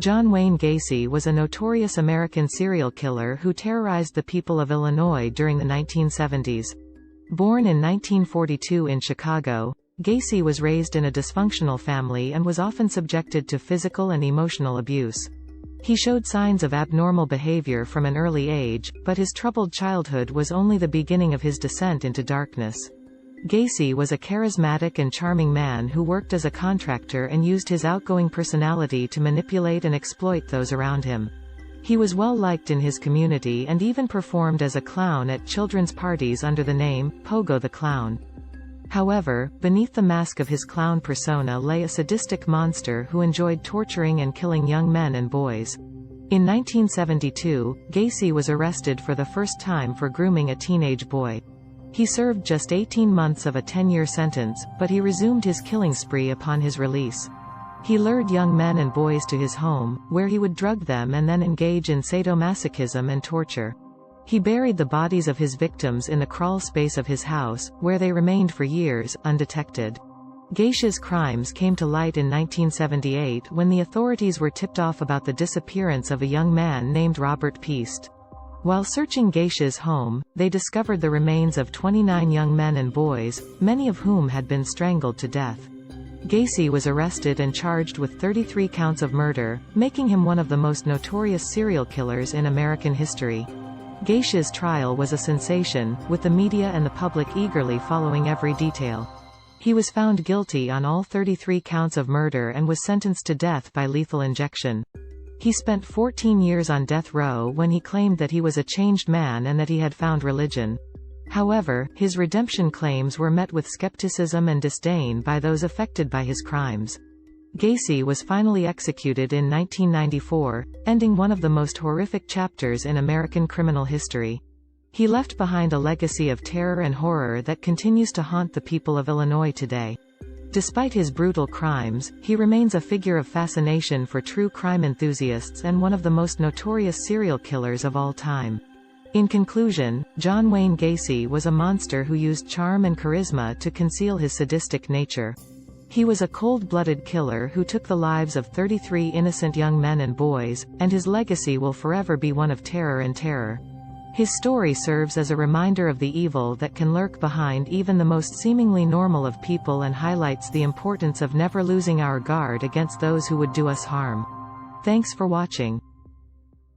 John Wayne Gacy was a notorious American serial killer who terrorized the people of Illinois during the 1970s. Born in 1942 in Chicago, Gacy was raised in a dysfunctional family and was often subjected to physical and emotional abuse. He showed signs of abnormal behavior from an early age, but his troubled childhood was only the beginning of his descent into darkness. Gacy was a charismatic and charming man who worked as a contractor and used his outgoing personality to manipulate and exploit those around him. He was well liked in his community and even performed as a clown at children's parties under the name, Pogo the Clown. However, beneath the mask of his clown persona lay a sadistic monster who enjoyed torturing and killing young men and boys. In 1972, Gacy was arrested for the first time for grooming a teenage boy. He served just 18 months of a 10-year sentence, but he resumed his killing spree upon his release. He lured young men and boys to his home, where he would drug them and then engage in sadomasochism and torture. He buried the bodies of his victims in the crawl space of his house, where they remained for years, undetected. Gacy's crimes came to light in 1978 when the authorities were tipped off about the disappearance of a young man named Robert Peast. While searching Gacy's home, they discovered the remains of 29 young men and boys, many of whom had been strangled to death. Gacy was arrested and charged with 33 counts of murder, making him one of the most notorious serial killers in American history. Gacy's trial was a sensation, with the media and the public eagerly following every detail. He was found guilty on all 33 counts of murder and was sentenced to death by lethal injection. He spent 14 years on death row when he claimed that he was a changed man and that he had found religion. However, his redemption claims were met with skepticism and disdain by those affected by his crimes. Gacy was finally executed in 1994, ending one of the most horrific chapters in American criminal history. He left behind a legacy of terror and horror that continues to haunt the people of Illinois today. Despite his brutal crimes, he remains a figure of fascination for true crime enthusiasts and one of the most notorious serial killers of all time. In conclusion, John Wayne Gacy was a monster who used charm and charisma to conceal his sadistic nature. He was a cold-blooded killer who took the lives of 33 innocent young men and boys, and his legacy will forever be one of terror and terror. His story serves as a reminder of the evil that can lurk behind even the most seemingly normal of people and highlights the importance of never losing our guard against those who would do us harm. Thanks for watching.